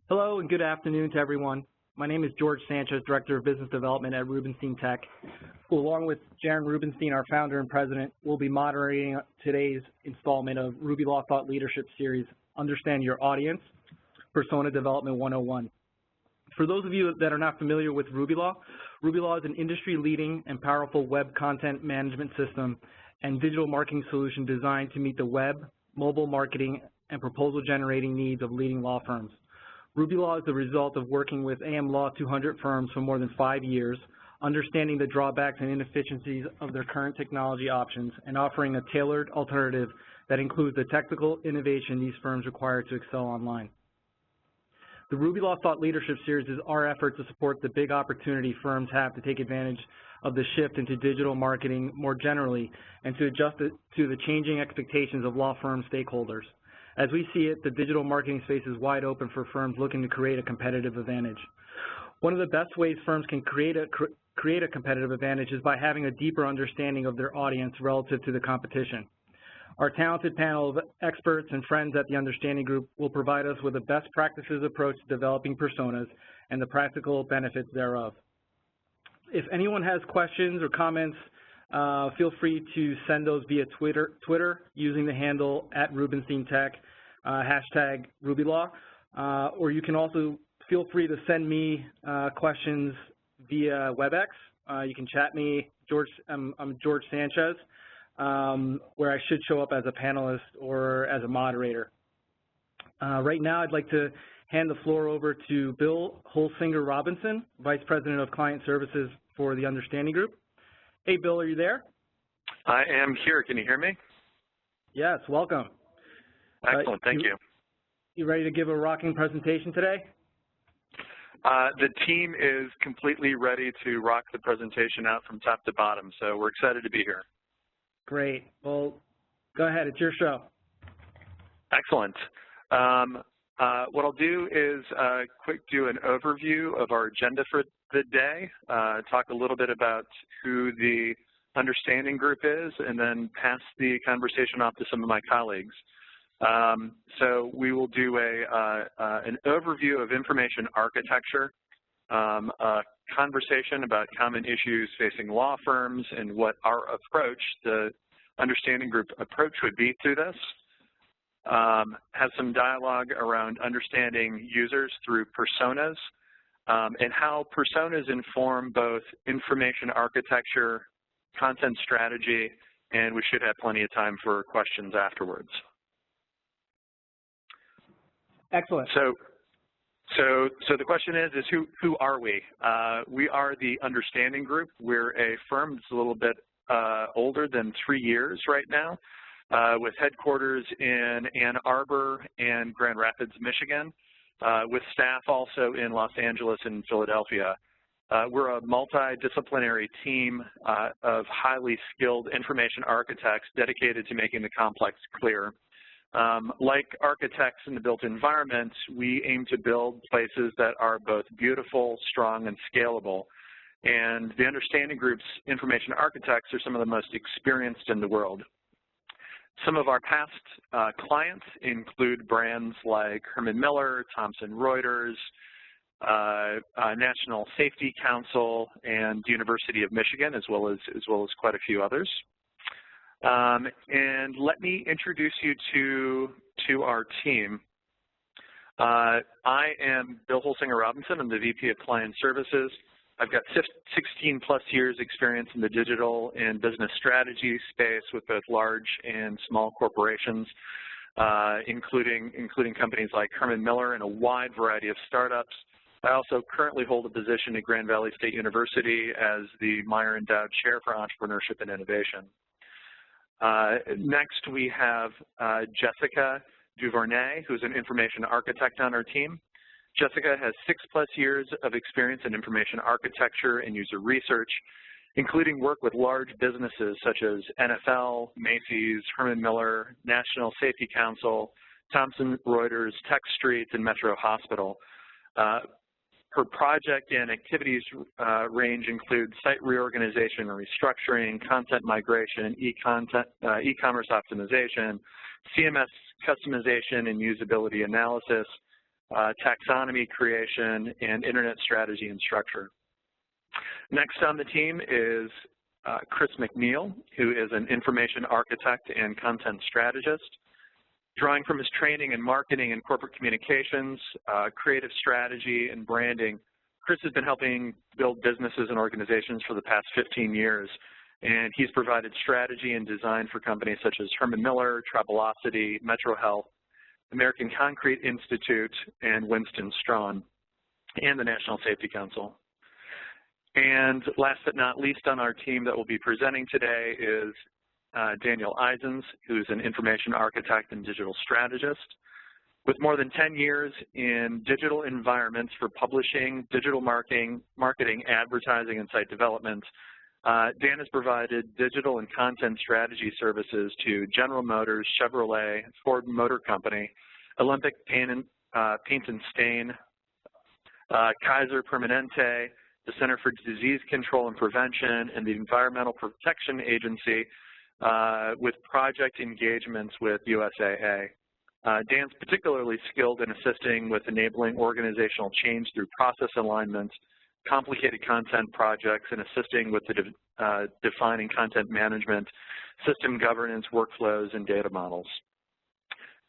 Hello and good afternoon to everyone. My name is George Sanchez, Director of Business Development at Rubenstein Tech, who along with Jaron Rubenstein, our founder and president, will be moderating today's installment of Ruby Law Thought Leadership Series, Understand Your Audience, Persona Development 101. For those of you that are not familiar with Ruby Law is an industry-leading and powerful web content management system and digital marketing solution designed to meet the web, mobile marketing, and proposal-generating needs of leading law firms. Ruby Law is the result of working with AM Law 200 firms for more than 5 years, understanding the drawbacks and inefficiencies of their current technology options, and offering a tailored alternative that includes the technical innovation these firms require to excel online. The Ruby Law Thought Leadership Series is our effort to support the big opportunity firms have to take advantage of the shift into digital marketing more generally and to adjust it to the changing expectations of law firm stakeholders. As we see it, the digital marketing space is wide open for firms looking to create a competitive advantage. One of the best ways firms can create a competitive advantage is by having a deeper understanding of their audience relative to the competition. Our talented panel of experts and friends at the Understanding Group will provide us with a best practices approach to developing personas and the practical benefits thereof. If anyone has questions or comments, feel free to send those via Twitter using the handle @RubensteinTech, hashtag RubyLaw, or you can also feel free to send me questions via WebEx. You can chat me, I'm George Sanchez, where I should show up as a panelist or as a moderator. Right now, I'd like to hand the floor over to Bill Holsinger Robinson, Vice President of Client Services for the Understanding Group. Hey, Bill, are you there? I am here. Can you hear me? Yes, welcome. Excellent, thank you. You ready to give a rocking presentation today? The team is completely ready to rock the presentation out from top to bottom, so we're excited to be here. Great. Well, go ahead. It's your show. Excellent. What I'll do is do an overview of our agenda for the day, talk a little bit about who the Understanding Group is, and then pass the conversation off to some of my colleagues. So we will do an overview of information architecture, a conversation about common issues facing law firms and what our approach, the Understanding Group approach would be to this. Have some dialogue around understanding users through personas and how personas inform both information architecture, content strategy, and we should have plenty of time for questions afterwards. Excellent. So the question is who are we? We are the Understanding Group. We're a firm that's a little bit older than 3 years right now, with headquarters in Ann Arbor and Grand Rapids, Michigan, with staff also in Los Angeles and Philadelphia. We're a multidisciplinary team of highly skilled information architects dedicated to making the complex clear. Like architects in the built environment, we aim to build places that are both beautiful, strong, and scalable. And the Understanding Group's information architects are some of the most experienced in the world. Some of our past clients include brands like Herman Miller, Thomson Reuters, National Safety Council, and University of Michigan, as well as quite a few others. And let me introduce you to our team. I am Bill Holsinger Robinson. I'm the VP of Client Services. I've got 16 plus years experience in the digital and business strategy space with both large and small corporations, including companies like Herman Miller and a wide variety of startups. I also currently hold a position at Grand Valley State University as the Meyer Endowed Chair for Entrepreneurship and Innovation. Next, we have Jessica Duvernay, who's an information architect on our team. Jessica has 6+ years of experience in information architecture and user research, including work with large businesses such as NFL, Macy's, Herman Miller, National Safety Council, Thomson Reuters, TechStreet, and Metro Hospital. Her project and activities range include site reorganization and restructuring, content migration, e-commerce optimization, CMS customization and usability analysis, taxonomy creation, and internet strategy and structure. Next on the team is Chris McNeil, who is an information architect and content strategist. Drawing from his training in marketing and corporate communications, creative strategy, and branding, Chris has been helping build businesses and organizations for the past 15 years, and he's provided strategy and design for companies such as Herman Miller, Travelocity, Metro Health, American Concrete Institute, and Winston Strawn, and the National Safety Council. And last but not least on our team that will be presenting today is Daniel Eisens, who's an information architect and digital strategist. With more than 10 years in digital environments for publishing, digital marketing, advertising, and site development, Dan has provided digital and content strategy services to General Motors, Chevrolet, Ford Motor Company, Olympic Paint and Stain, Kaiser Permanente, the Center for Disease Control and Prevention, and the Environmental Protection Agency with project engagements with USAA. Dan's particularly skilled in assisting with enabling organizational change through process alignment, complicated content projects, and assisting with the defining content management, system governance, workflows, and data models.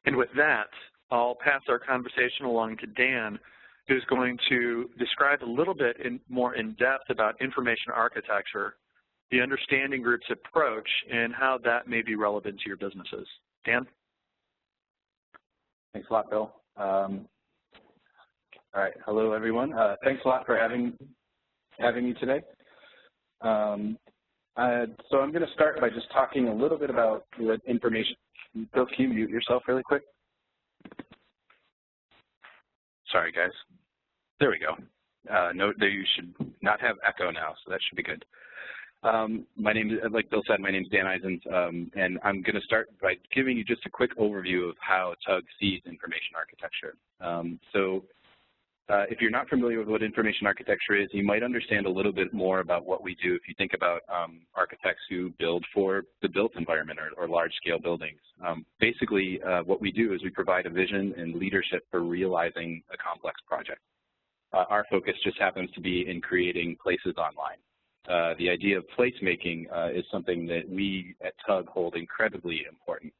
And with that, I'll pass our conversation along to Dan, who's going to describe a little bit more in depth about information architecture, the understanding group's approach, and how that may be relevant to your businesses. Dan? Thanks a lot, Bill. All right, hello everyone. Thanks a lot for having me today. So I'm going to start by just talking a little bit about what information. Bill, can you mute yourself really quick? Sorry, guys. There we go. Note that you should not have echo now, so that should be good. My name is, like Bill said, my name is Dan Eisens, and I'm going to start by giving you just a quick overview of how TUG sees information architecture. If you're not familiar with what information architecture is, you might understand a little bit more about what we do if you think about architects who build for the built environment or large-scale buildings. Basically, what we do is we provide a vision and leadership for realizing a complex project. Our focus just happens to be in creating places online. The idea of placemaking is something that we at TUG hold incredibly important.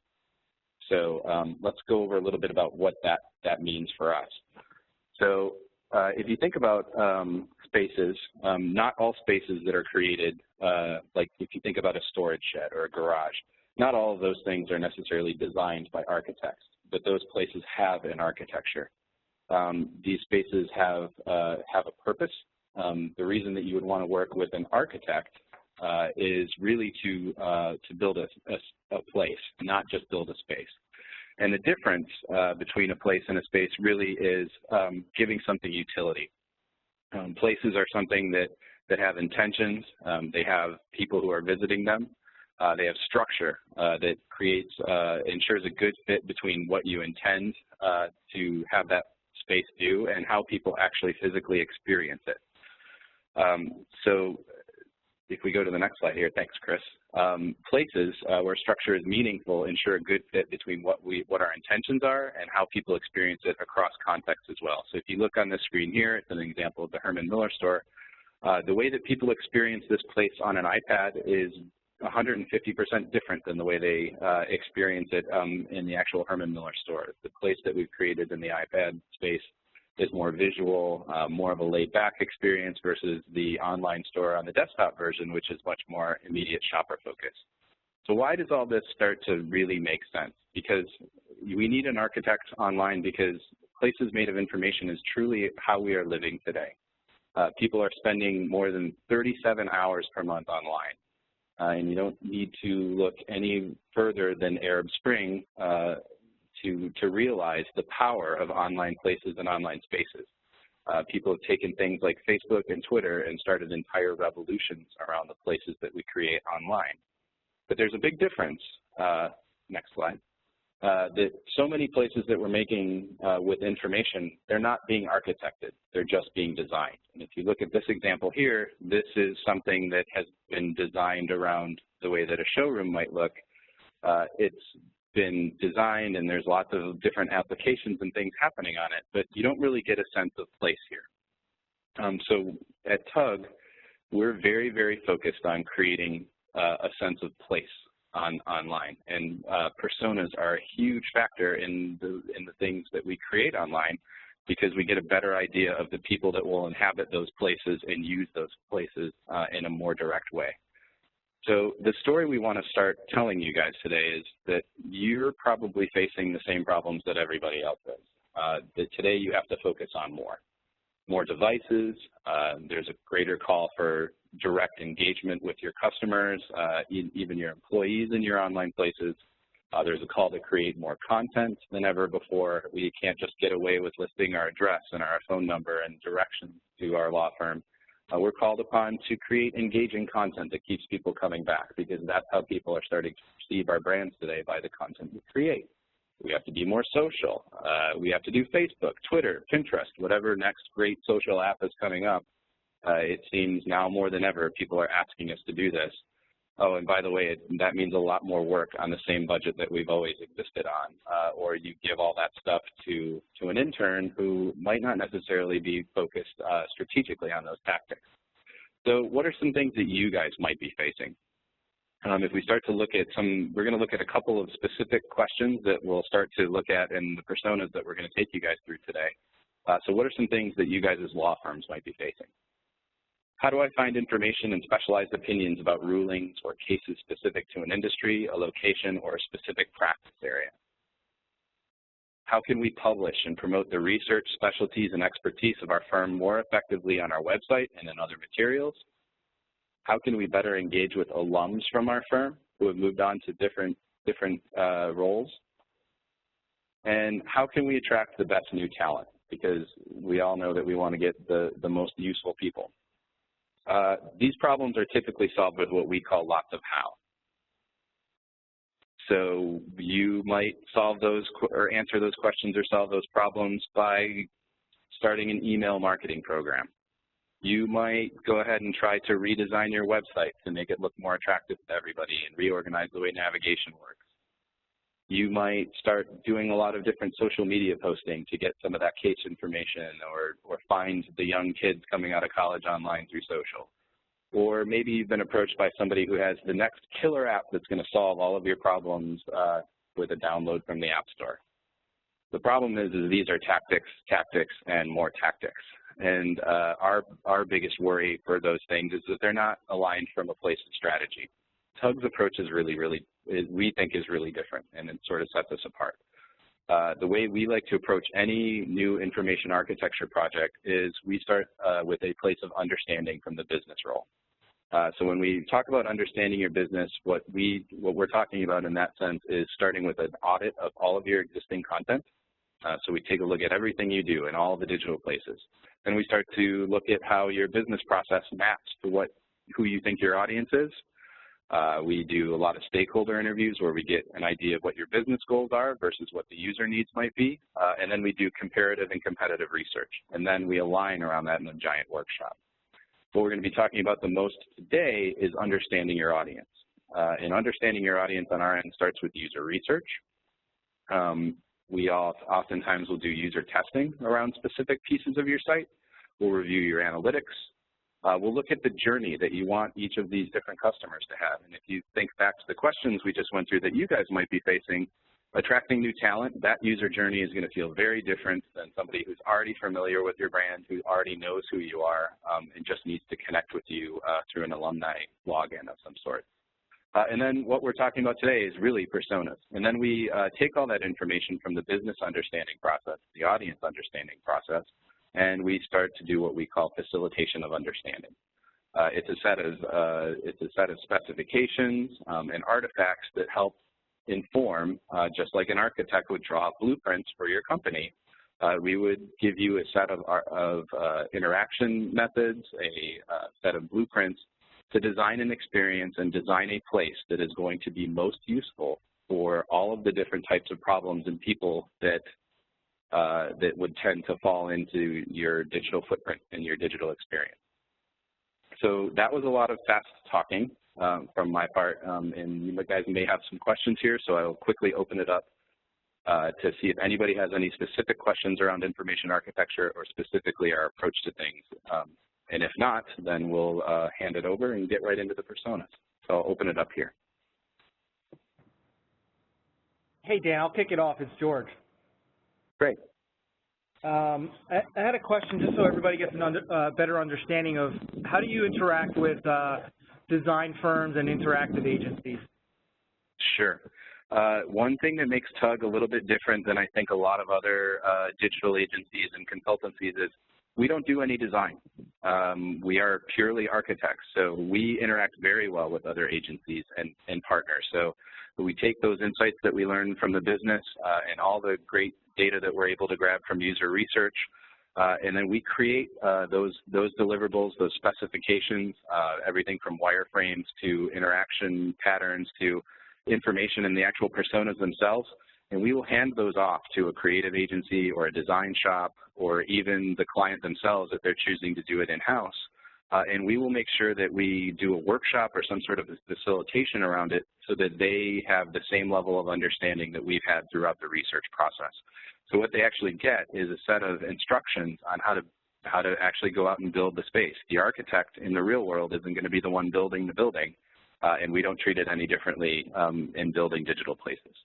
So let's go over a little bit about what that means for us. So if you think about spaces, not all spaces that are created, like if you think about a storage shed or a garage, not all of those things are necessarily designed by architects, but those places have an architecture. These spaces have a purpose. The reason that you would want to work with an architect is really to build a place, not just build a space. And the difference between a place and a space really is giving something utility. Places are something that have intentions. They have people who are visiting them. They have structure that ensures a good fit between what you intend to have that space do and how people actually physically experience it. So if we go to the next slide here, thanks, Chris. Places where structure is meaningful ensure a good fit between what our intentions are and how people experience it across contexts as well. So if you look on this screen here, it's an example of the Herman Miller store. The way that people experience this place on an iPad is 150% different than the way they experience it in the actual Herman Miller store. The place that we've created in the iPad space is more visual, more of a laid-back experience versus the online store on the desktop version, which is much more immediate shopper focus. So why does all this start to really make sense? Because we need an architect online because places made of information is truly how we are living today. People are spending more than 37 hours per month online. And you don't need to look any further than Arab Spring to realize the power of online places and online spaces. People have taken things like Facebook and Twitter and started entire revolutions around the places that we create online. But there's a big difference, next slide, that so many places that we're making with information, they're not being architected, they're just being designed. And if you look at this example here, this is something that has been designed around the way that a showroom might look. It's been designed and there's lots of different applications and things happening on it, but you don't really get a sense of place here. So at TUG, we're very, very focused on creating a sense of place online, and personas are a huge factor in the things that we create online, because we get a better idea of the people that will inhabit those places and use those places in a more direct way. So the story we want to start telling you guys today is that you're probably facing the same problems that everybody else is. That today you have to focus on more devices. There's a greater call for direct engagement with your customers, even your employees in your online places. There's a call to create more content than ever before. We can't just get away with listing our address and our phone number and directions to our law firm. We're called upon to create engaging content that keeps people coming back, because that's how people are starting to perceive our brands today, by the content we create. We have to be more social. We have to do Facebook, Twitter, Pinterest, whatever next great social app is coming up. It seems now more than ever people are asking us to do this. Oh, and by the way, that means a lot more work on the same budget that we've always existed on. Or you give all that stuff to an intern who might not necessarily be focused strategically on those tactics. So what are some things that you guys might be facing? If we start to look at we're going to look at a couple of specific questions that we'll start to look at in the personas that we're going to take you guys through today. So what are some things that you guys as law firms might be facing? How do I find information and specialized opinions about rulings or cases specific to an industry, a location, or a specific practice area? How can we publish and promote the research, specialties, and expertise of our firm more effectively on our website and in other materials? How can we better engage with alums from our firm who have moved on to different roles? And how can we attract the best new talent? Because we all know that we want to get the most useful people. These problems are typically solved with what we call lots of how. So you might solve those or answer those questions or solve those problems by starting an email marketing program. You might go ahead and try to redesign your website to make it look more attractive to everybody and reorganize the way navigation works. You might start doing a lot of different social media posting to get some of that case information, or find the young kids coming out of college online through social. Or maybe you've been approached by somebody who has the next killer app that's going to solve all of your problems with a download from the App Store. The problem is these are tactics, and more tactics. And our biggest worry for those things is that they're not aligned from a place of strategy. TUG's approach is we think is really different, and it sort of sets us apart. The way we like to approach any new information architecture project is we start with a place of understanding from the business role. So when we talk about understanding your business, what we're talking about in that sense is starting with an audit of all of your existing content. So we take a look at everything you do in all the digital places. Then we start to look at how your business process maps to who you think your audience is. We do a lot of stakeholder interviews where we get an idea of what your business goals are versus what the user needs might be. And then we do comparative and competitive research. And then we align around that in a giant workshop. What we're going to be talking about the most today is understanding your audience. And understanding your audience on our end starts with user research. We oftentimes will do user testing around specific pieces of your site. We'll review your analytics. We'll look at the journey that you want each of these different customers to have. And if you think back to the questions we just went through that you guys might be facing, attracting new talent, that user journey is going to feel very different than somebody who's already familiar with your brand, who already knows who you are, and just needs to connect with you through an alumni login of some sort. And then what we're talking about today is really personas. And then we take all that information from the business understanding process, the audience understanding process, and we start to do what we call facilitation of understanding. It's a set of specifications and artifacts that help inform, just like an architect would draw blueprints for your company. We would give you a set of interaction methods, a set of blueprints to design an experience and design a place that is going to be most useful for all of the different types of problems and people that would tend to fall into your digital footprint and your digital experience. So that was a lot of fast talking. from my part, and you guys may have some questions here, so I will quickly open it up to see if anybody has any specific questions around information architecture or specifically our approach to things. And if not, then we'll hand it over and get right into the personas. So I'll open it up here. Hey, Dan, I'll kick it off. It's George. Great. I had a question just so everybody gets a better understanding of how do you interact with design firms and interactive agencies? Sure. One thing that makes TUG a little bit different than I think a lot of other digital agencies and consultancies is we don't do any design. We are purely architects, so we interact very well with other agencies and partners. So we take those insights that we learn from the business and all the great data that we're able to grab from user research, and then we create those deliverables, those specifications, everything from wireframes to interaction patterns to information in the actual personas themselves, and we will hand those off to a creative agency or a design shop or even the client themselves if they're choosing to do it in-house. And we will make sure that we do a workshop or some sort of facilitation around it so that they have the same level of understanding that we've had throughout the research process. So what they actually get is a set of instructions on how to actually go out and build the space. The architect in the real world isn't going to be the one building the building, and we don't treat it any differently in building digital places.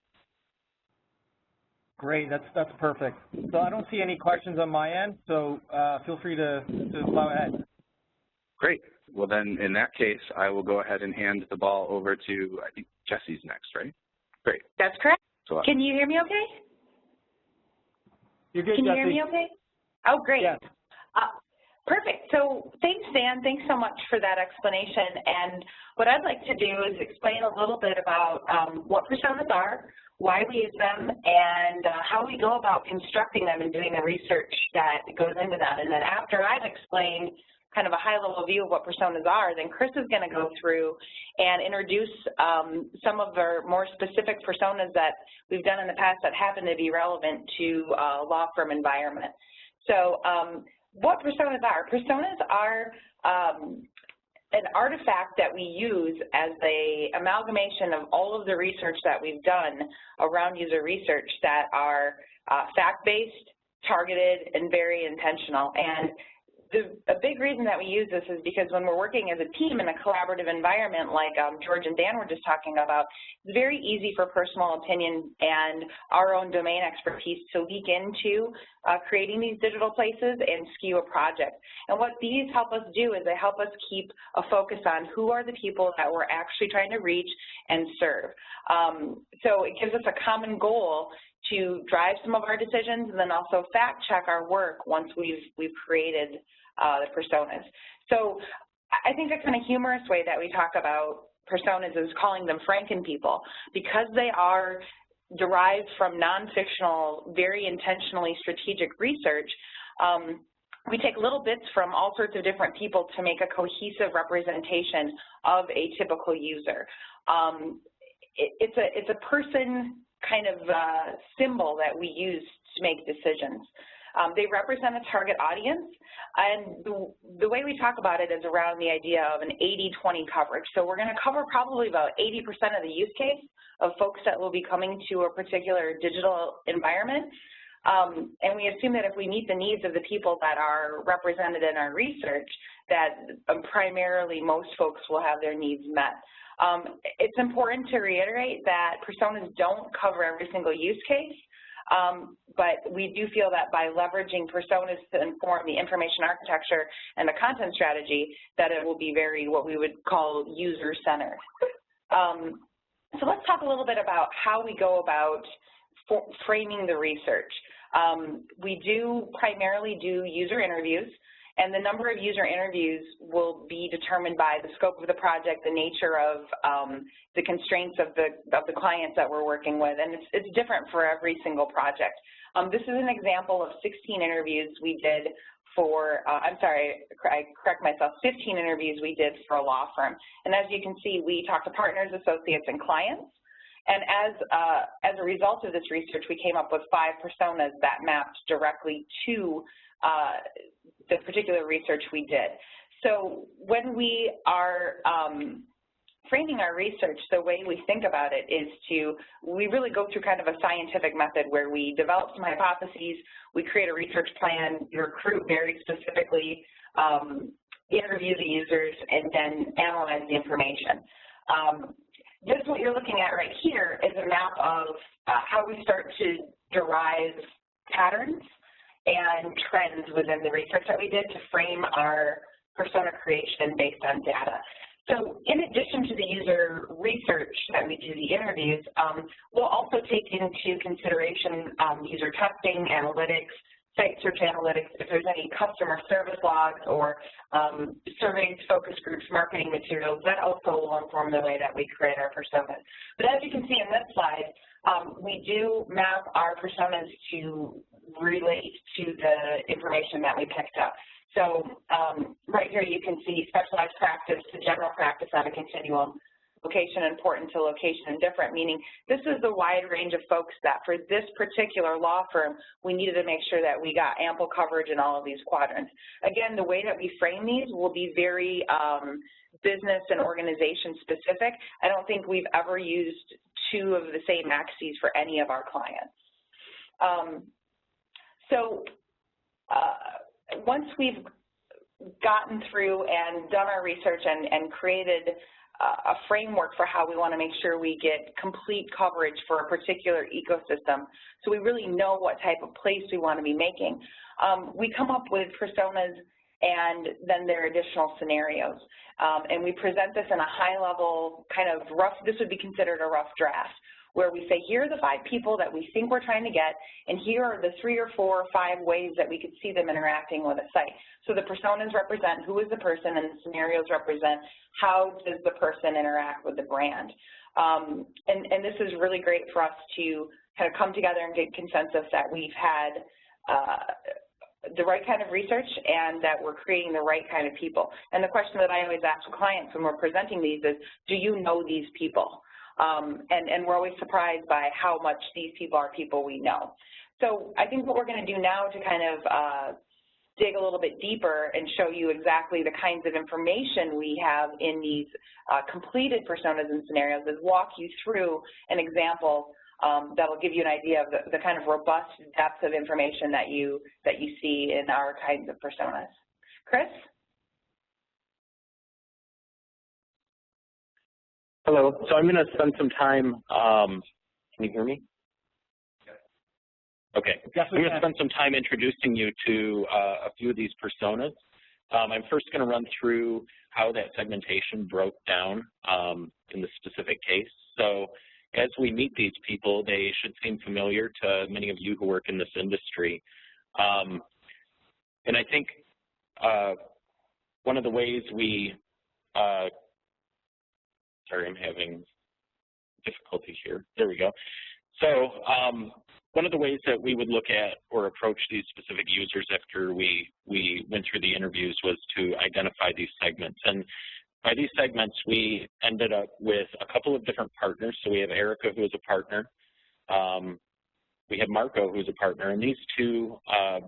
Great, that's perfect. So I don't see any questions on my end, so feel free to plow ahead. Great. Well, then in that case, I will go ahead and hand the ball over to, I think Jesse's next, right? Great. That's correct. So, can you hear me okay? You're good, Can you Jesse. hear me okay? Oh, great. Yes. Perfect. So thanks, Dan. Thanks so much for that explanation. And what I'd like to do is explain a little bit about what personas are, why we use them, and how we go about constructing them and doing the research that goes into them. And then after I've explained kind of a high-level view of what personas are, then Chris is going to go through and introduce some of our more specific personas that we've done in the past that happen to be relevant to a law firm environment. So what personas are? Personas are an artifact that we use as an amalgamation of all of the research that we've done around user research that are fact-based, targeted, and very intentional. And a big reason that we use this is because when we're working as a team in a collaborative environment like George and Dan were just talking about, it's very easy for personal opinion and our own domain expertise to leak into creating these digital places and skew a project. And what these help us do is they help us keep a focus on who are the people that we're actually trying to reach and serve. So it gives us a common goal to drive some of our decisions and then also fact check our work once we've created the personas. So I think a kind of humorous way that we talk about personas is calling them Franken-people, because they are derived from non-fictional, very intentionally strategic research. We take little bits from all sorts of different people to make a cohesive representation of a typical user. It's a person kind of symbol that we use to make decisions. They represent a target audience, and the way we talk about it is around the idea of an 80-20 coverage. So we're going to cover probably about 80% of the use case of folks that will be coming to a particular digital environment, and we assume that if we meet the needs of the people that are represented in our research, that primarily most folks will have their needs met. It's important to reiterate that personas don't cover every single use case, but we do feel that by leveraging personas to inform the information architecture and the content strategy, that it will be very what we would call user-centered. So let's talk a little bit about how we go about framing the research. We do primarily do user interviews, and the number of user interviews will be determined by the scope of the project, the nature of the constraints of the clients that we're working with, and it's different for every single project. This is an example of 16 interviews we did for, I'm sorry, I correct myself, 15 interviews we did for a law firm. And as you can see, we talked to partners, associates, and clients. And as a result of this research, we came up with 5 personas that mapped directly to the particular research we did. So when we are framing our research, the way we think about it is we really go through kind of a scientific method where we develop some hypotheses, we create a research plan, recruit very specifically, interview the users, and then analyze the information. This, what you're looking at right here, is a map of how we start to derive patterns and trends within the research that we did to frame our persona creation based on data. So in addition to the user research that we do, the interviews, we'll also take into consideration user testing, analytics, site search analytics, if there's any customer service logs or surveys, focus groups, marketing materials, that also will inform the way that we create our personas. But as you can see in this slide, we do map our personas to relate to the information that we picked up. So right here you can see specialized practice to general practice on a continuum, location important to location indifferent, meaning this is the wide range of folks that for this particular law firm, we needed to make sure that we got ample coverage in all of these quadrants. Again, the way that we frame these will be very business and organization specific. I don't think we've ever used two of the same axes for any of our clients. Once we've gotten through and done our research and created a framework for how we want to make sure we get complete coverage for a particular ecosystem, so we really know what type of place we want to be making, we come up with personas and then there are additional scenarios. And we present this in a high-level kind of rough, this would be considered a rough draft, where we say, here are the 5 people that we think we're trying to get, and here are the 3 or 4 or 5 ways that we could see them interacting with a site. So the personas represent who is the person, and the scenarios represent how does the person interact with the brand. And this is really great for us to kind of come together and get consensus that we've had the right kind of research and that we're creating the right kind of people. And the question that I always ask clients when we're presenting these is, do you know these people? And we're always surprised by how much these people are people we know. So I think what we're going to do now to kind of dig a little bit deeper and show you exactly the kinds of information we have in these completed personas and scenarios is walk you through an example that will give you an idea of the kind of robust depth of information that you see in our kinds of personas. Chris? Hello. So I'm going to spend some time. Can you hear me? Okay. I'm going to spend some time introducing you to a few of these personas. I'm first going to run through how that segmentation broke down in the specific case. So as we meet these people, they should seem familiar to many of you who work in this industry. And I think one of the ways we sorry, I'm having difficulty here. There we go. So one of the ways that we would look at or approach these specific users after we went through the interviews was to identify these segments. And by these segments, we ended up with a couple of different partners. So we have Erica, who is a partner. We have Marco, who's a partner. And these two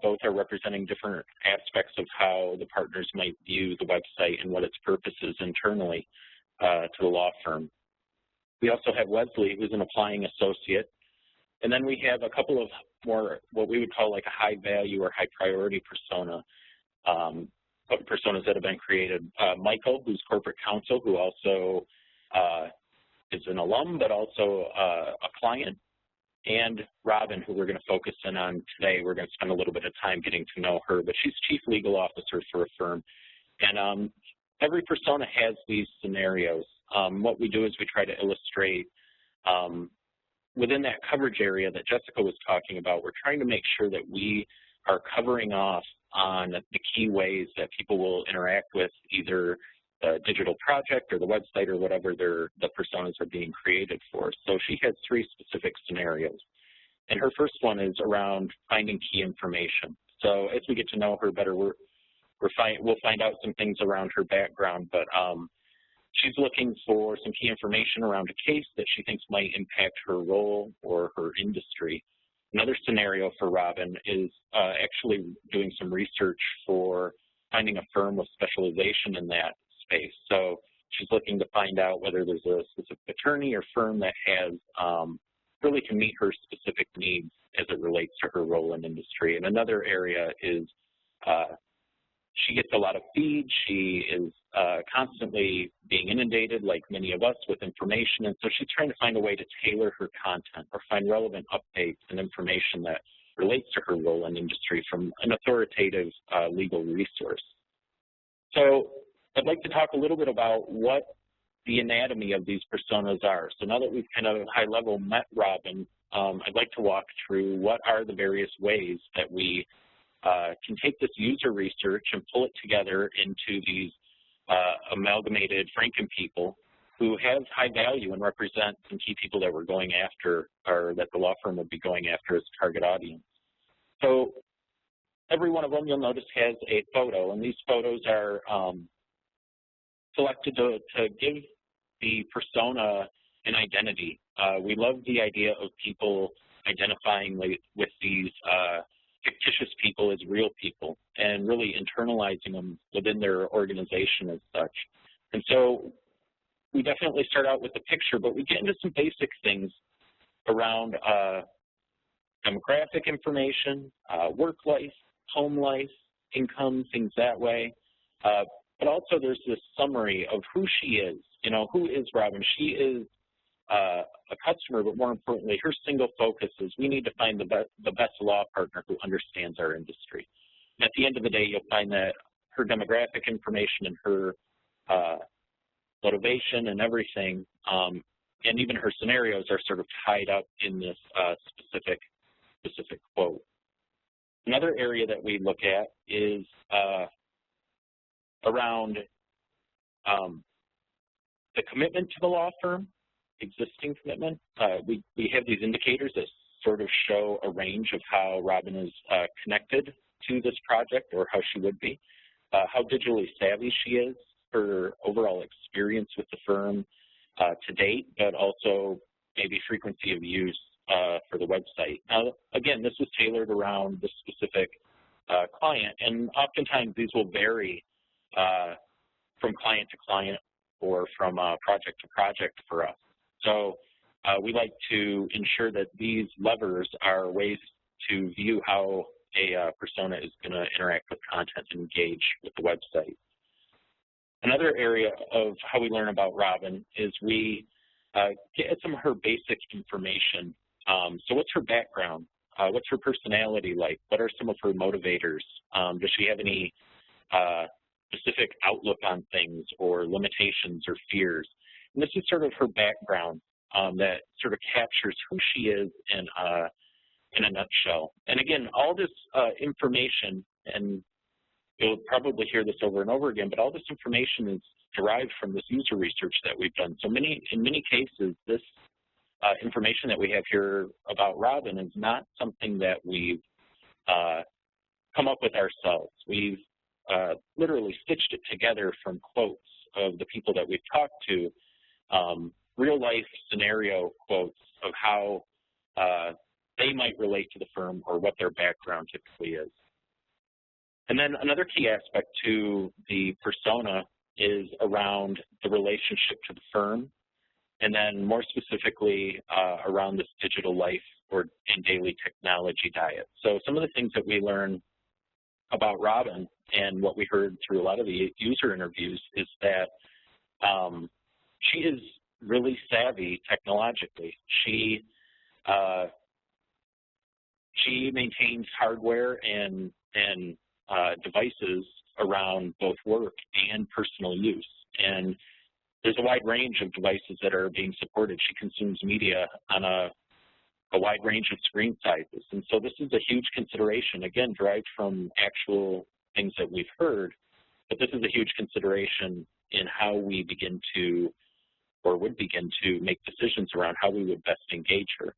both are representing different aspects of how the partners might view the website and what its purpose is internally to the law firm. We also have Wesley, who's an applying associate. And then we have a couple of more what we would call like a high value or high priority persona, personas that have been created. Michael, who's corporate counsel, who also is an alum, but also a client. And Robin, who we're going to focus in on today. We're going to spend a little bit of time getting to know her, but she's chief legal officer for a firm. And every persona has these scenarios. What we do is we try to illustrate within that coverage area that Jessica was talking about, we're trying to make sure that we are covering off on the key ways that people will interact with either the digital project or the website or whatever the personas are being created for. So she has 3 specific scenarios. And her first one is around finding key information. So as we get to know her better, we'll find out some things around her background, but she's looking for some key information around a case that she thinks might impact her role or her industry. Another scenario for Robin is actually doing some research for finding a firm with specialization in that space. So She's looking to find out whether there's a specific attorney or firm that has really can meet her specific needs as it relates to her role in industry. And another area is she gets a lot of feed. She is constantly being inundated, like many of us, with information. And so she's trying to find a way to tailor her content or find relevant updates and information that relates to her role in industry from an authoritative legal resource. So I'd like to talk a little bit about what the anatomy of these personas are. So now that we've kind of high level met Robin, I'd like to walk through what are the various ways that we can take this user research and pull it together into these amalgamated Franken people who have high value and represent some key people that we're going after, or that the law firm would be going after as a target audience. So every one of them, you'll notice, has a photo, and these photos are selected to give the persona an identity. We love the idea of people identifying with these fictitious people as real people and really internalizing them within their organization as such. And so we definitely start out with the picture, but we get into some basic things around demographic information, work life, home life, income, things that way. But also there's this summary of who she is. You know, who is Robin? She is a customer, but more importantly, her single focus is we need to find the best law partner who understands our industry. And at the end of the day, you'll find that her demographic information and her motivation and everything, and even her scenarios are sort of tied up in this specific quote. Another area that we look at is around the commitment to the law firm, existing commitment. We have these indicators that sort of show a range of how Robin is connected to this project, or how she would be, how digitally savvy she is, her overall experience with the firm to date, but also maybe frequency of use for the website. Now, again, this was tailored around the specific client, and oftentimes these will vary from client to client or from project to project for us. So we like to ensure that these levers are ways to view how a persona is going to interact with content and engage with the website. Another area of how we learn about Robin is we get at some of her basic information. So what's her background? What's her personality like? What are some of her motivators? Does she have any specific outlook on things or limitations or fears? And this is sort of her background that sort of captures who she is in a nutshell. And again, all this information, and you'll probably hear this over and over again, but all this information is derived from this user research that we've done. So in many cases, this information that we have here about Robin is not something that we've come up with ourselves. We've literally stitched it together from quotes of the people that we've talked to, real life scenario quotes of how they might relate to the firm or what their background typically is. And then another key aspect to the persona is around the relationship to the firm, and then more specifically around this digital life and daily technology diet. So some of the things that we learn about Robin and what we heard through a lot of the user interviews is that she is really savvy technologically. She maintains hardware and devices around both work and personal use. And there's a wide range of devices that are being supported. She consumes media on a wide range of screen sizes. And so this is a huge consideration, again, derived from actual things that we've heard, but this is a huge consideration in how we begin to, or would begin to, make decisions around how we would best engage her.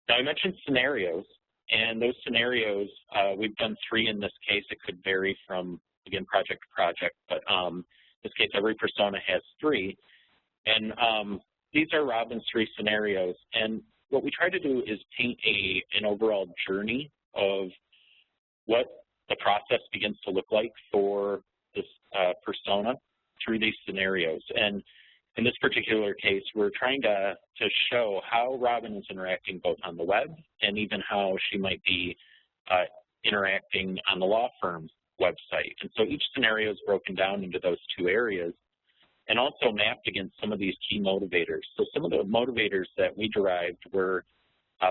Now, I mentioned scenarios, and those scenarios, we've done 3 in this case. It could vary from, again, project to project, but in this case, every persona has 3. And these are Robin's 3 scenarios. And what we try to do is paint an overall journey of what the process begins to look like for this persona. through these scenarios. And in this particular case, we're trying to show how Robin is interacting both on the web and even how she might be interacting on the law firm's website. And so each scenario is broken down into those two areas and also mapped against some of these key motivators. So some of the motivators that we derived were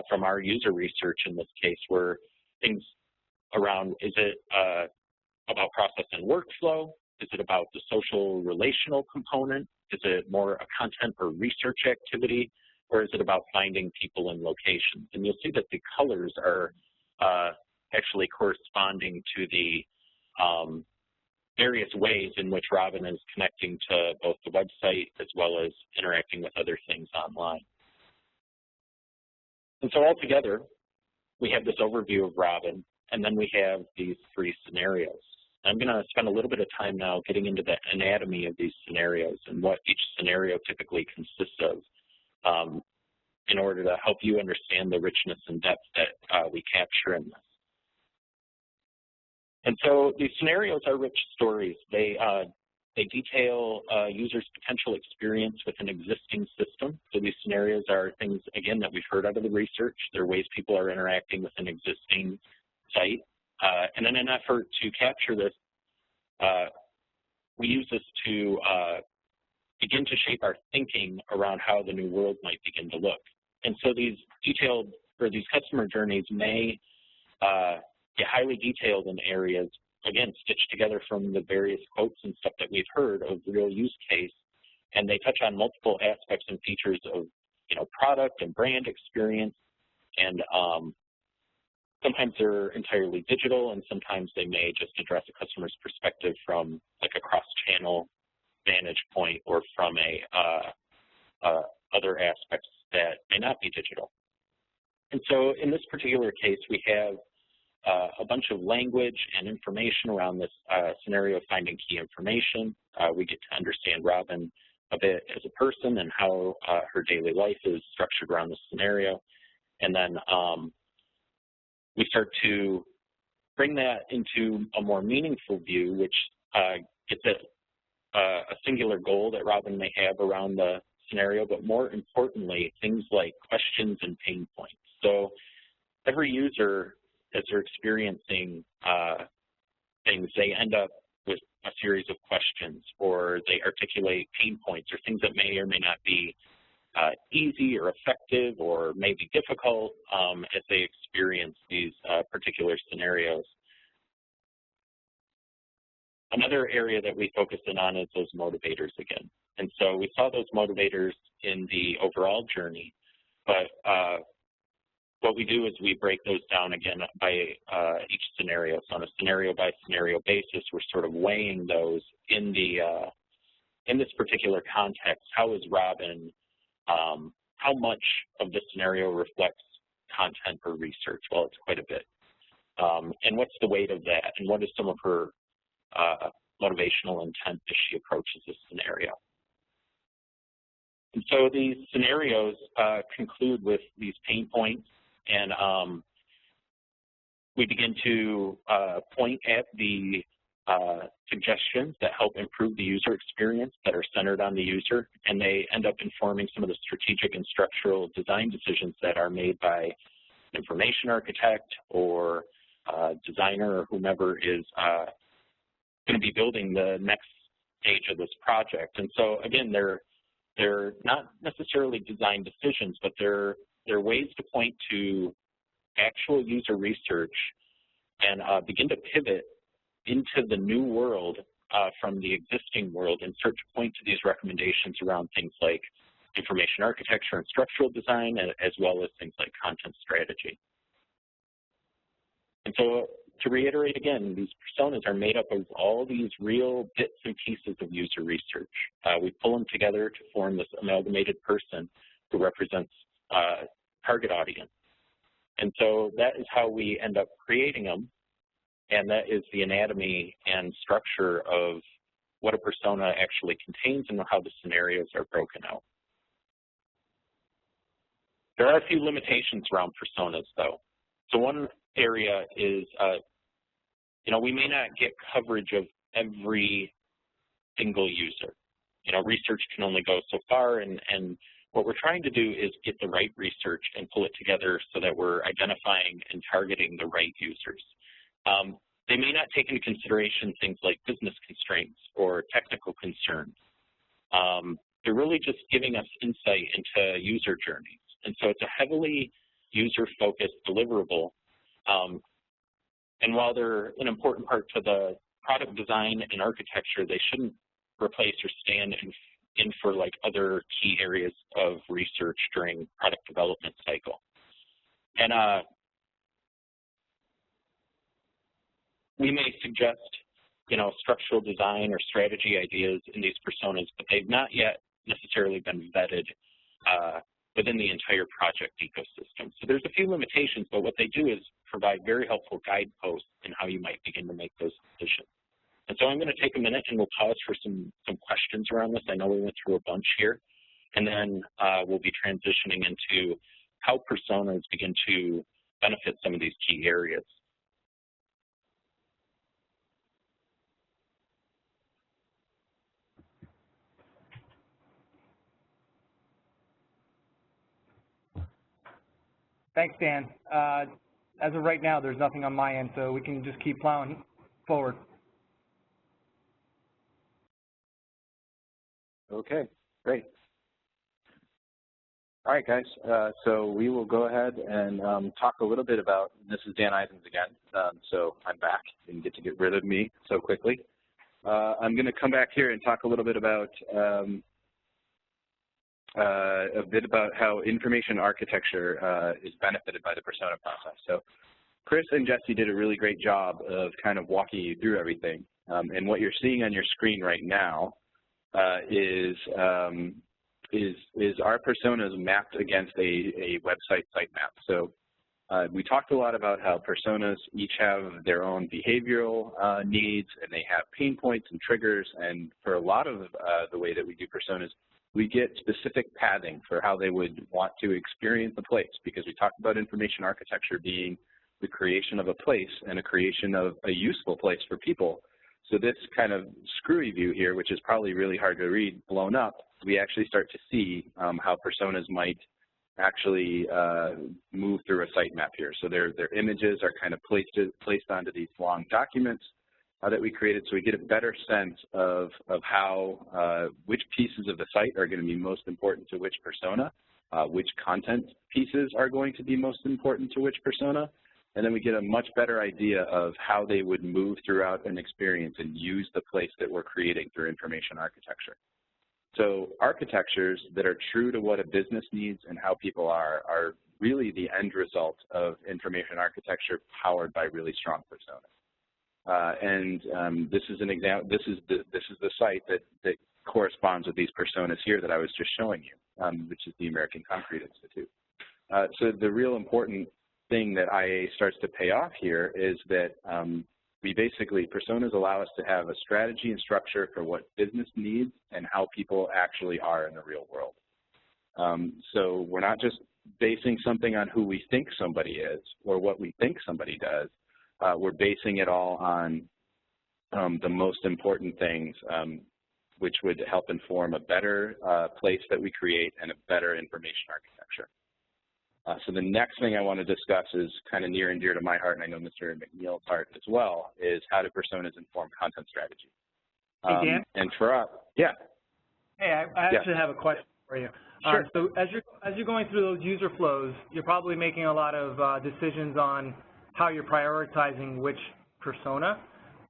from our user research in this case were things around, is it about process and workflow? Is it about the social relational component? Is it more a content or research activity? Or is it about finding people and locations? And you'll see that the colors are actually corresponding to the various ways in which Robin is connecting to both the website as well as interacting with other things online. And so altogether, we have this overview of Robin, and then we have these three scenarios. I'm going to spend a little bit of time now getting into the anatomy of these scenarios and what each scenario typically consists of in order to help you understand the richness and depth that we capture in this. And so these scenarios are rich stories. They detail a user's potential experience with an existing system. So these scenarios are things, again, that we've heard out of the research. They're ways people are interacting with an existing site. And in an effort to capture this, we use this to begin to shape our thinking around how the new world might begin to look. And so these detailed, or these customer journeys may get highly detailed in areas, again, stitched together from the various quotes and stuff that we've heard of real use case, and they touch on multiple aspects and features of, product and brand experience, and sometimes they're entirely digital, and sometimes they may just address a customer's perspective from like a cross-channel vantage point or from other aspects that may not be digital. And so in this particular case, we have a bunch of language and information around this scenario of finding key information. We get to understand Robin a bit as a person and how her daily life is structured around this scenario. And then we start to bring that into a more meaningful view, which gets at a singular goal that Robin may have around the scenario, but more importantly, things like questions and pain points. So every user, as they're experiencing things, they end up with a series of questions, or they articulate pain points or things that may or may not be easy or effective or maybe difficult as they experience these particular scenarios. Another area that we focus in on is those motivators again. And so we saw those motivators in the overall journey, but what we do is we break those down again by each scenario. So on a scenario by scenario basis, we're sort of weighing those in the in this particular context. How is Robin, how much of this scenario reflects content or research? Well, it's quite a bit. And what's the weight of that? And what is some of her motivational intent as she approaches this scenario? And so these scenarios conclude with these pain points, and we begin to point at the suggestions that help improve the user experience that are centered on the user, and they end up informing some of the strategic and structural design decisions that are made by an information architect or designer or whomever is going to be building the next stage of this project. And so again, they're not necessarily design decisions, but they're ways to point to actual user research and begin to pivot into the new world from the existing world and start to point to these recommendations around things like information architecture and structural design, as well as things like content strategy. And so to reiterate again, these personas are made up of all these real bits and pieces of user research. We pull them together to form this amalgamated person who represents target audience. And so that is how we end up creating them, and that is the anatomy and structure of what a persona actually contains and how the scenarios are broken out. There are a few limitations around personas, though. So one area is, we may not get coverage of every single user. You know, research can only go so far, and what we're trying to do is get the right research and pull it together so that we're identifying and targeting the right users. They may not take into consideration things like business constraints or technical concerns. They're really just giving us insight into user journeys. And so it's a heavily user-focused deliverable. And while they're an important part to the product design and architecture, they shouldn't replace or stand in for like other key areas of research during product development cycle. And we may suggest, you know, structural design or strategy ideas in these personas, but they've not yet necessarily been vetted within the entire project ecosystem. So there's a few limitations, but what they do is provide very helpful guideposts in how you might begin to make those decisions. And so I'm going to take a minute and we'll pause for some questions around this. I know we went through a bunch here, and then we'll be transitioning into how personas begin to benefit some of these key areas. Thanks, Dan. As of right now, there's nothing on my end, so we can just keep plowing forward. Okay, great. All right, guys, so we will go ahead and talk a little bit about, this is Dan Isens again, so I'm back. You didn't get to get rid of me so quickly. I'm going to come back here and talk a little bit about how information architecture is benefited by the persona process. So Chris and Jesse did a really great job of kind of walking you through everything. And what you're seeing on your screen right now is our personas mapped against a website sitemap. So we talked a lot about how personas each have their own behavioral needs, and they have pain points and triggers. And for a lot of the way that we do personas, we get specific pathing for how they would want to experience the place, because we talked about information architecture being the creation of a place and a creation of a useful place for people. So this kind of screwy view here, which is probably really hard to read, blown up, we actually start to see how personas might actually move through a sitemap here. So their images are kind of placed onto these long documents that we created, so we get a better sense of how which pieces of the site are going to be most important to which persona, which content pieces are going to be most important to which persona, and then we get a much better idea of how they would move throughout an experience and use the place that we're creating through information architecture. So architectures that are true to what a business needs and how people are really the end result of information architecture powered by really strong personas. This is an example. This is the site that corresponds with these personas here that I was just showing you, which is the American Concrete Institute. So the real important thing that IA starts to pay off here is that we basically, personas allow us to have a strategy and structure for what business needs and how people actually are in the real world. So we're not just basing something on who we think somebody is or what we think somebody does. We're basing it all on the most important things, which would help inform a better place that we create and a better information architecture. So the next thing I want to discuss is kind of near and dear to my heart, and I know Mr. McNeil's heart as well, is how do personas inform content strategy? Hey, Dan? And for us, yeah. Hey, I actually have a question for you. Sure. So as you're going through those user flows, you're probably making a lot of decisions on how you're prioritizing which persona.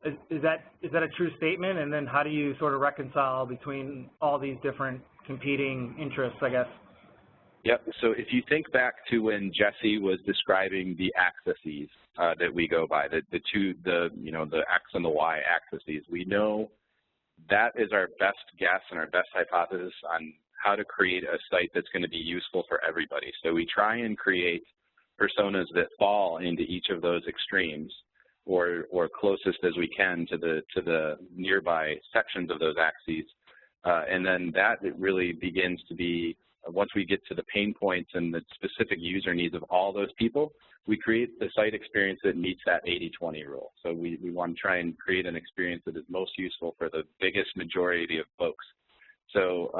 Is that a true statement? And then how do you sort of reconcile between all these different competing interests, I guess? Yep. So if you think back to when Jesse was describing the axes that we go by, the X and the Y axes, we know that is our best guess and our best hypothesis on how to create a site that's going to be useful for everybody. So we try and create personas that fall into each of those extremes, or closest as we can to the nearby sections of those axes, and then that really begins to be once we get to the pain points and the specific user needs of all those people, we create the site experience that meets that 80-20 rule. So we want to try and create an experience that is most useful for the biggest majority of folks. So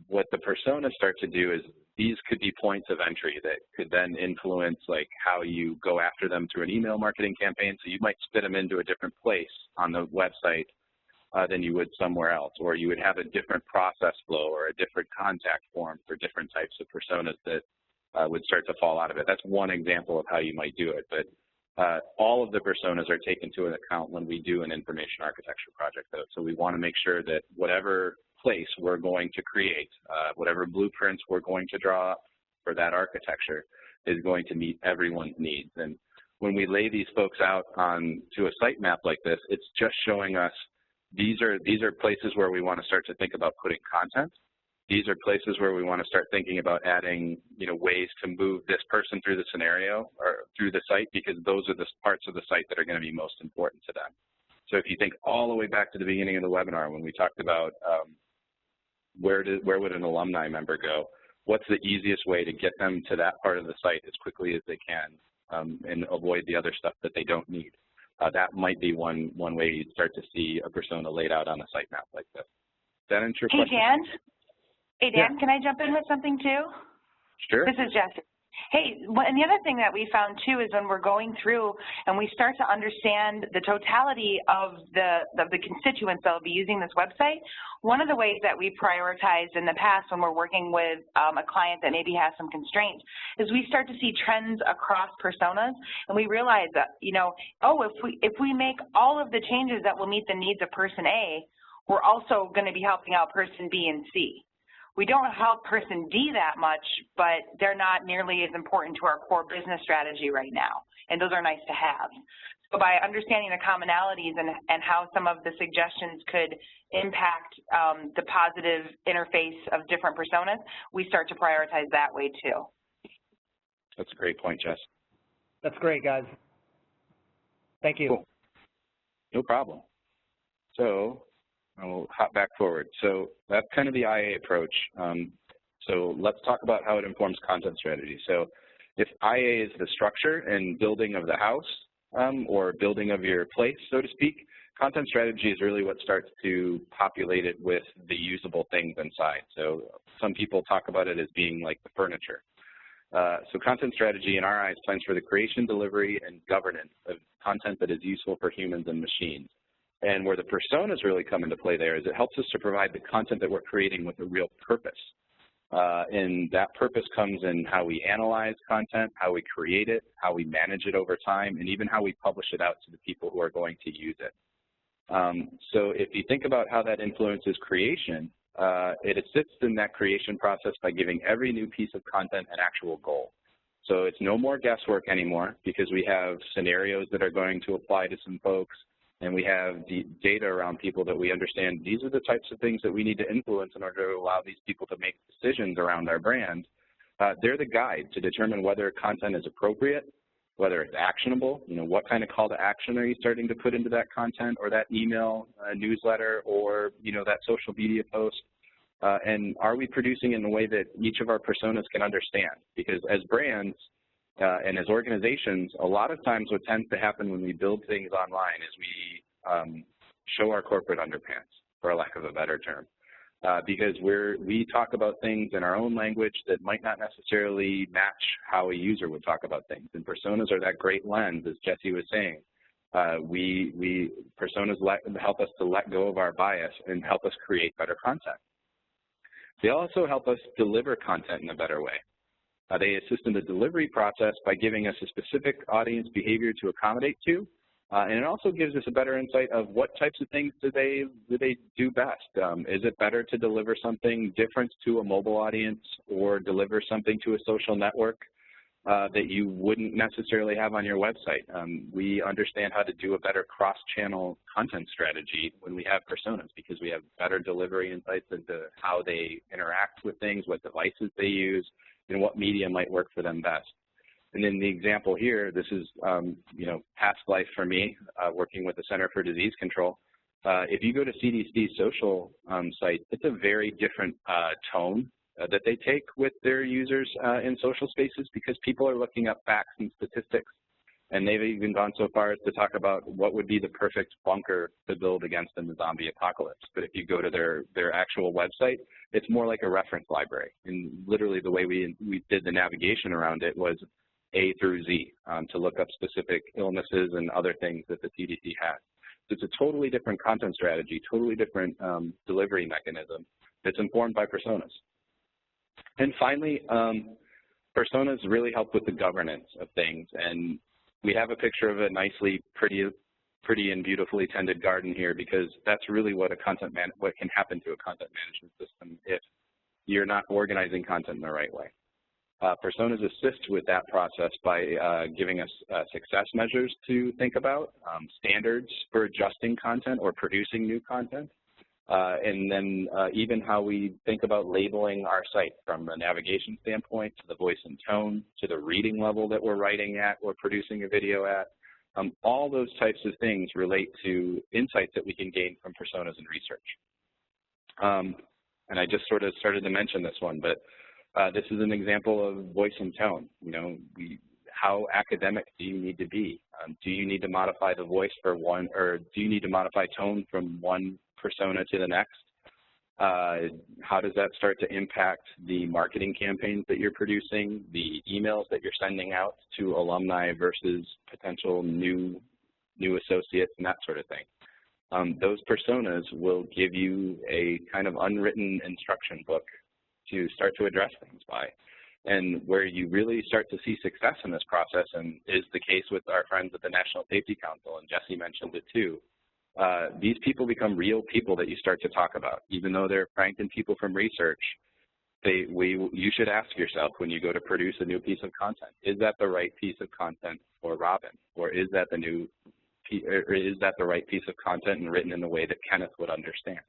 what the personas start to do is these could be points of entry that could then influence like how you go after them through an email marketing campaign. So you might spit them into a different place on the website than you would somewhere else, or you would have a different process flow or a different contact form for different types of personas that would start to fall out of it. That's one example of how you might do it, but all of the personas are taken into account when we do an information architecture project, though. So we want to make sure that whatever place we're going to create, whatever blueprints we're going to draw up for that architecture is going to meet everyone's needs. And when we lay these folks out to a site map like this, it's just showing us these are places where we want to start to think about putting content. These are places where we want to start thinking about adding, ways to move this person through the scenario or through the site, because those are the parts of the site that are going to be most important to them. So if you think all the way back to the beginning of the webinar when we talked about where would an alumni member go, what's the easiest way to get them to that part of the site as quickly as they can and avoid the other stuff that they don't need. That might be one way you'd start to see a persona laid out on a site map like this. Does that answer your question? Hey, Dan, can I jump in with something too? Sure. This is Jessie. Hey, and the other thing that we found too is when we're going through and we start to understand the totality of the constituents that will be using this website, one of the ways that we prioritized in the past when we're working with a client that maybe has some constraints is we start to see trends across personas, and we realize that, if we make all of the changes that will meet the needs of person A, we're also going to be helping out person B and C. We don't help person D that much, but they're not nearly as important to our core business strategy right now, and those are nice to have. So by understanding the commonalities and how some of the suggestions could impact the positive interface of different personas, we start to prioritize that way too. That's a great point, Jess. That's great, guys. Thank you. Cool. No problem. So I'll hop back forward. So that's kind of the IA approach. So let's talk about how it informs content strategy. So if IA is the structure and building of the house or building of your place, so to speak, content strategy is really what starts to populate it with the usable things inside. So some people talk about it as being like the furniture. So content strategy in our eyes plans for the creation, delivery, and governance of content that is useful for humans and machines. And where the personas really come into play there is it helps us to provide the content that we're creating with a real purpose. And that purpose comes in how we analyze content, how we create it, how we manage it over time, and even how we publish it out to the people who are going to use it. So if you think about how that influences creation, it assists in that creation process by giving every new piece of content an actual goal. So it's no more guesswork anymore because we have scenarios that are going to apply to some folks, and we have the data around people that we understand these are the types of things that we need to influence in order to allow these people to make decisions around our brand. They're the guide to determine whether content is appropriate, whether it's actionable, what kind of call to action are you starting to put into that content or that email newsletter or, that social media post, and are we producing in a way that each of our personas can understand? Because as brands, and as organizations, a lot of times what tends to happen when we build things online is we show our corporate underpants, for a lack of a better term, because we talk about things in our own language that might not necessarily match how a user would talk about things. And personas are that great lens, as Jesse was saying. Personas help us to let go of our bias and help us create better content. They also help us deliver content in a better way. They assist in the delivery process by giving us a specific audience behavior to accommodate to, and it also gives us a better insight of what types of things do they do best. Is it better to deliver something different to a mobile audience or deliver something to a social network that you wouldn't necessarily have on your website? We understand how to do a better cross-channel content strategy when we have personas because we have better delivery insights into how they interact with things, what devices they use, and what media might work for them best. And in the example here, this is, past life for me, working with the Center for Disease Control. If you go to CDC's social site, it's a very different tone that they take with their users in social spaces, because people are looking up facts and statistics, and they've even gone so far as to talk about what would be the perfect bunker to build against in the zombie apocalypse. But if you go to their actual website, it's more like a reference library. And literally the way we did the navigation around it was A through Z to look up specific illnesses and other things that the CDC has. So it's a totally different content strategy, totally different delivery mechanism that's informed by personas. And finally, personas really help with the governance of things. And we have a picture of a nicely pretty and beautifully tended garden here, because that's really what what can happen to a content management system if you're not organizing content in the right way. Personas assist with that process by giving us success measures to think about, standards for adjusting content or producing new content, and then even how we think about labeling our site from a navigation standpoint to the voice and tone to the reading level that we're writing at or producing a video at. All those types of things relate to insights that we can gain from personas and research. And I just sort of started to mention this one, but this is an example of voice and tone. You know, how academic do you need to be? Do you need to modify the voice for one, or do you need to modify tone from one persona to the next? How does that start to impact the marketing campaigns that you're producing, the emails that you're sending out to alumni versus potential new associates and that sort of thing? Those personas will give you a kind of unwritten instruction book to start to address things by. And where you really start to see success in this process, and is the case with our friends at the National Safety Council, and Jesse mentioned it too, these people become real people that you start to talk about. Even though they're Franken people from research, you should ask yourself when you go to produce a new piece of content, is that the right piece of content for Robin? Or is that the right piece of content and written in the way that Kenneth would understand?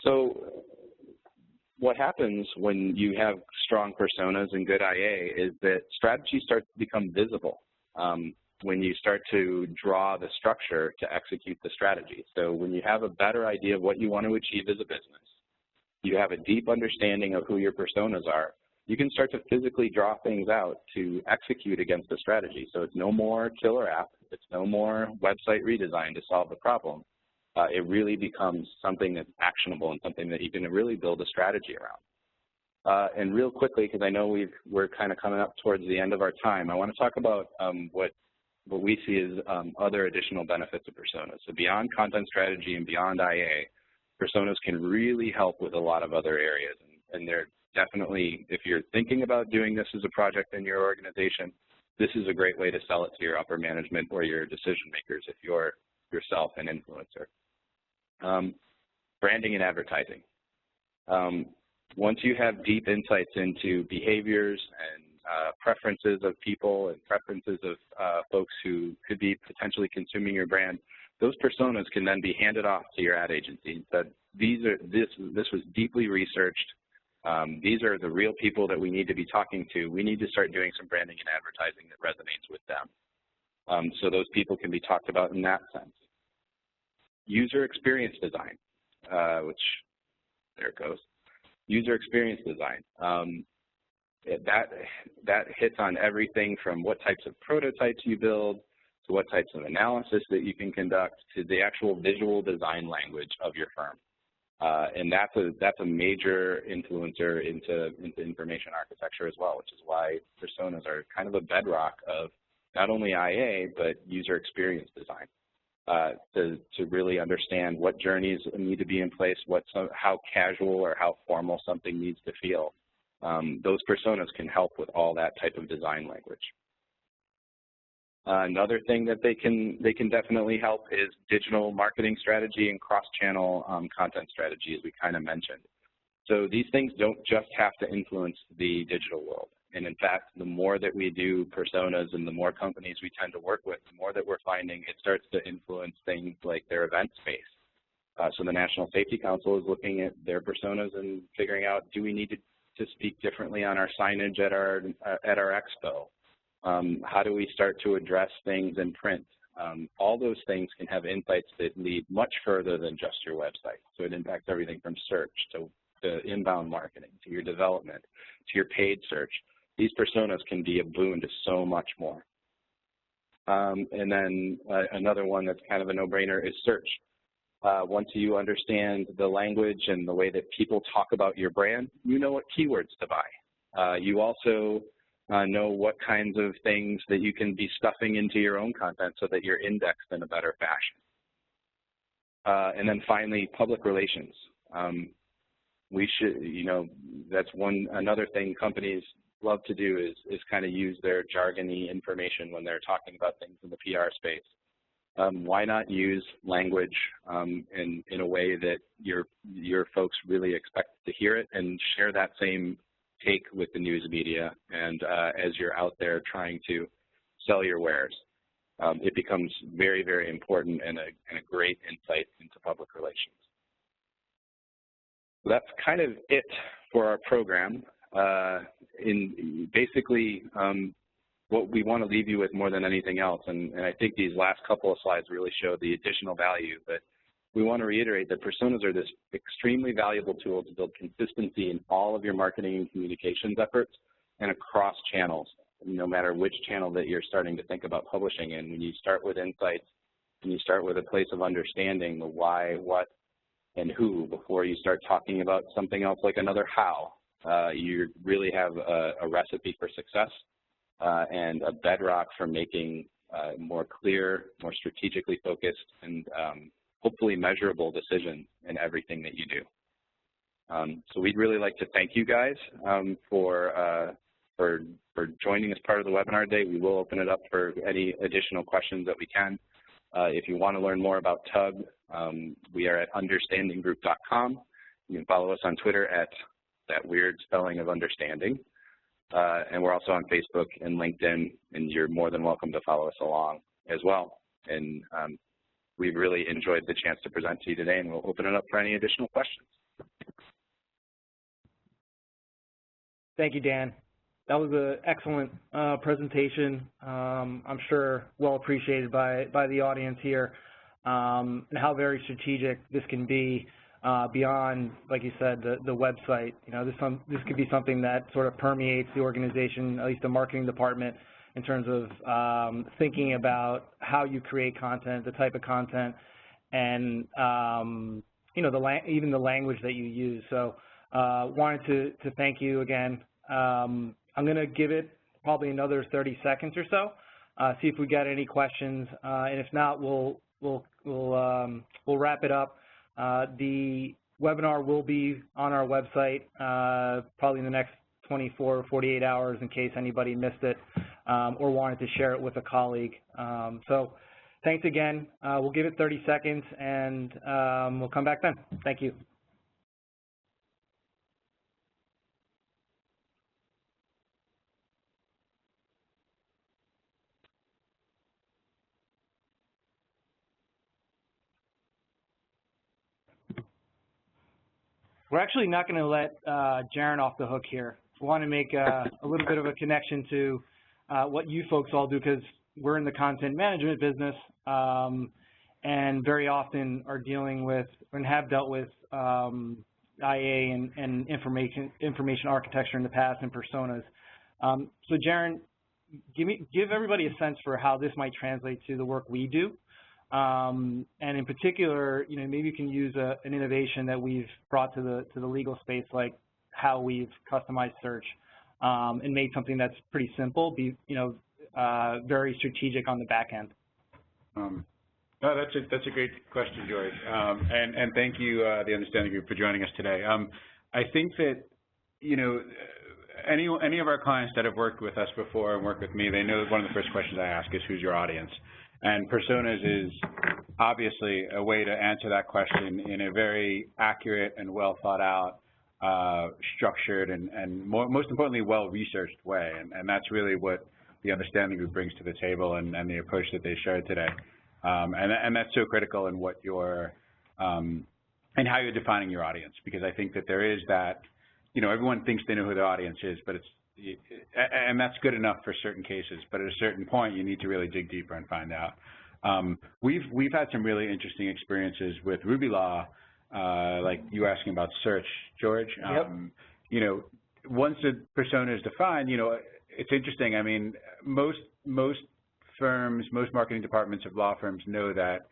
So what happens when you have strong personas and good IA is that strategy starts to become visible. When you start to draw the structure to execute the strategy. So when you have a better idea of what you want to achieve as a business, you have a deep understanding of who your personas are, you can start to physically draw things out to execute against the strategy. So it's no more killer app, it's no more website redesign to solve the problem. It really becomes something that's actionable and something that you can really build a strategy around. And real quickly, because I know we're kind of coming up towards the end of our time, I want to talk about what we see as other additional benefits of personas. So beyond content strategy and beyond IA, personas can really help with a lot of other areas. And they're definitely, if you're thinking about doing this as a project in your organization, this is a great way to sell it to your upper management or your decision makers if you're yourself an influencer. Branding and advertising. Once you have deep insights into behaviors and preferences of people and preferences of folks who could be potentially consuming your brand, those personas can then be handed off to your ad agency and said, this was deeply researched. These are the real people that we need to be talking to. We need to start doing some branding and advertising that resonates with them. So those people can be talked about in that sense. User experience design, which, there it goes. User experience design. That hits on everything from what types of prototypes you build to what types of analysis that you can conduct to the actual visual design language of your firm. And that's a major influencer into information architecture as well, which is why personas are kind of a bedrock of not only IA, but user experience design. To really understand what journeys need to be in place, how casual or how formal something needs to feel. Those personas can help with all that type of design language. Another thing that they can definitely help is digital marketing strategy and cross-channel content strategy, as we kind of mentioned. So these things don't just have to influence the digital world. And in fact, the more that we do personas and the more companies we tend to work with, the more that we're finding it starts to influence things like their event space. So the National Safety Council is looking at their personas and figuring out, do we need to speak differently on our signage at our expo? How do we start to address things in print? All those things can have insights that lead much further than just your website. So it impacts everything from search to to inbound marketing, to your development, to your paid search. These personas can be a boon to so much more. And then another one that's kind of a no-brainer is search. Once you understand the language and the way that people talk about your brand, you know what keywords to buy. You also know what kinds of things that you can be stuffing into your own content so that you're indexed in a better fashion. And then finally, public relations. We should, that's another thing companies love to do is kind of use their jargony information when they're talking about things in the PR space. Why not use language in a way that your folks really expect to hear it, and share that same take with the news media and as you're out there trying to sell your wares. It becomes very, very important and a great insight into public relations. So that's kind of it for our program. Basically, what we want to leave you with more than anything else, and I think these last couple of slides really show the additional value, but we want to reiterate that personas are this extremely valuable tool to build consistency in all of your marketing and communications efforts and across channels, no matter which channel that you're starting to think about publishing in. When you start with insights and you start with a place of understanding the why, what, and who before you start talking about something else like another how, you really have a recipe for success and a bedrock for making more clear, more strategically focused, and hopefully measurable decisions in everything that you do. So we'd really like to thank you guys for joining as part of the webinar today. We will open it up for any additional questions that we can. If you want to learn more about TUG, we are at understandinggroup.com. You can follow us on Twitter at that weird spelling of understanding. And we're also on Facebook and LinkedIn, and you're more than welcome to follow us along as well. And we've really enjoyed the chance to present to you today, and we'll open it up for any additional questions. Thank you, Dan. That was an excellent presentation. I'm sure well appreciated by the audience here, and how very strategic this can be beyond, like you said, the website. This could be something that sort of permeates the organization, at least the marketing department, in terms of thinking about how you create content, the type of content, and even the language that you use. So wanted to thank you again. I'm going to give it probably another 30 seconds or so, see if we got any questions, and if not, we'll wrap it up. The webinar will be on our website probably in the next 24 or 48 hours in case anybody missed it or wanted to share it with a colleague. So thanks again. We'll give it 30 seconds, and we'll come back then. Thank you. We're actually not going to let Jaren off the hook here. We want to make a little bit of a connection to what you folks all do, because we're in the content management business and very often are dealing with and have dealt with IA and information architecture in the past and personas. So Jaren, give everybody a sense for how this might translate to the work we do. And in particular, maybe you can use an innovation that we've brought to the legal space, like how we've customized search and made something that's pretty simple, very strategic on the back end. No, that's a great question, George, and thank you, the Understanding Group, for joining us today. I think that any of our clients that have worked with us before and worked with me, they know one of the first questions I ask is, who's your audience? And personas is obviously a way to answer that question in a very accurate and well thought out, structured, and most importantly, well-researched way. And that's really what the Understanding Group brings to the table, and the approach that they shared today. And that's so critical in what you're, and how you're defining your audience, because I think that there is that, everyone thinks they know who their audience is, but and that's good enough for certain cases, but at a certain point you need to really dig deeper and find out. We've had some really interesting experiences with Ruby Law like you asking about search, George. Yep. You know, once the persona is defined, you know, it's interesting. I mean, most firms, most marketing departments of law firms know that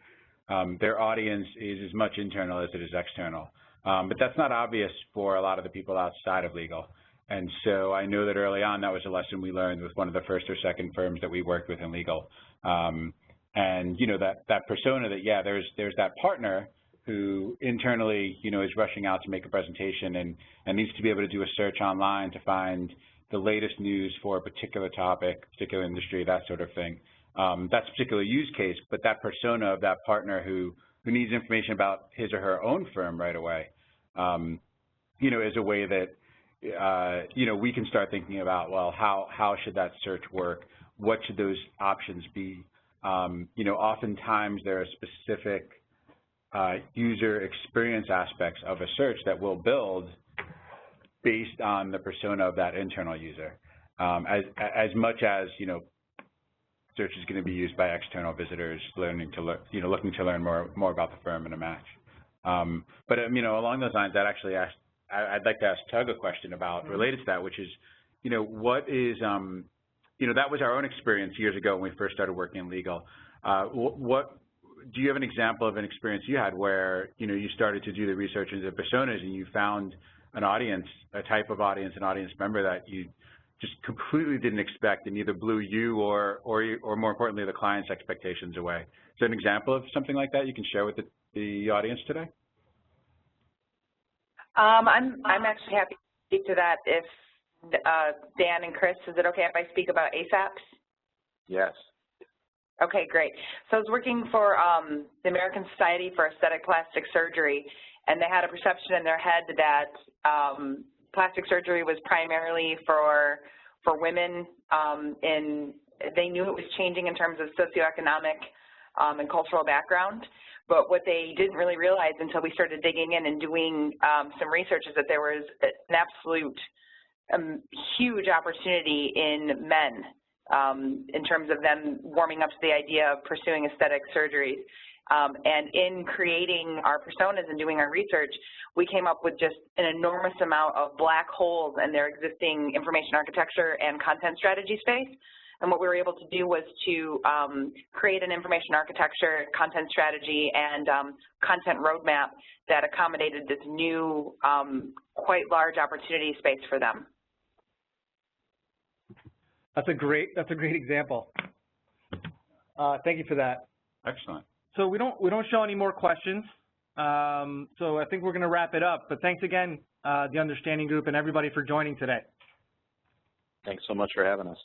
their audience is as much internal as it is external. But that's not obvious for a lot of the people outside of legal. And so I know that early on that was a lesson we learned with one of the first or second firms that we worked with in legal. And, you know, that persona that, yeah, there's that partner who internally, you know, is rushing out to make a presentation and needs to be able to do a search online to find the latest news for a particular topic, particular industry, that sort of thing. That's a particular use case, but that persona of that partner who needs information about his or her own firm right away, you know, is a way that, you know, we can start thinking about, well, how should that search work? What should those options be? You know, oftentimes there are specific user experience aspects of a search that we'll build based on the persona of that internal user, as much as, you know, search is going to be used by external visitors looking to learn more about the firm and a match. But you know, along those lines, I'd like to ask Tug a question about related to that, which is, you know, what is, you know, that was our own experience years ago when we first started working in legal. What do you have an example of an experience you had where, you know, you started to do the research into personas and you found an audience, a type of audience, an audience member that you just completely didn't expect and either blew you or more importantly, the client's expectations away? Is there an example of something like that you can share with the audience today? I'm actually happy to speak to that. If Dan and Chris, is it okay if I speak about ASAPs? Yes. Okay, great. So I was working for the American Society for Aesthetic Plastic Surgery, and they had a perception in their head that plastic surgery was primarily for women, and they knew it was changing in terms of socioeconomic and cultural background. But what they didn't really realize until we started digging in and doing some research is that there was an absolute huge opportunity in men in terms of them warming up to the idea of pursuing aesthetic surgeries. And in creating our personas and doing our research, we came up with just an enormous amount of black holes in their existing information architecture and content strategy space. And what we were able to do was to create an information architecture, content strategy, and content roadmap that accommodated this new, quite large opportunity space for them. That's a great example. Thank you for that. Excellent. So we don't show any more questions. So I think we're going to wrap it up. But thanks again, the Understanding Group and everybody for joining today. Thanks so much for having us.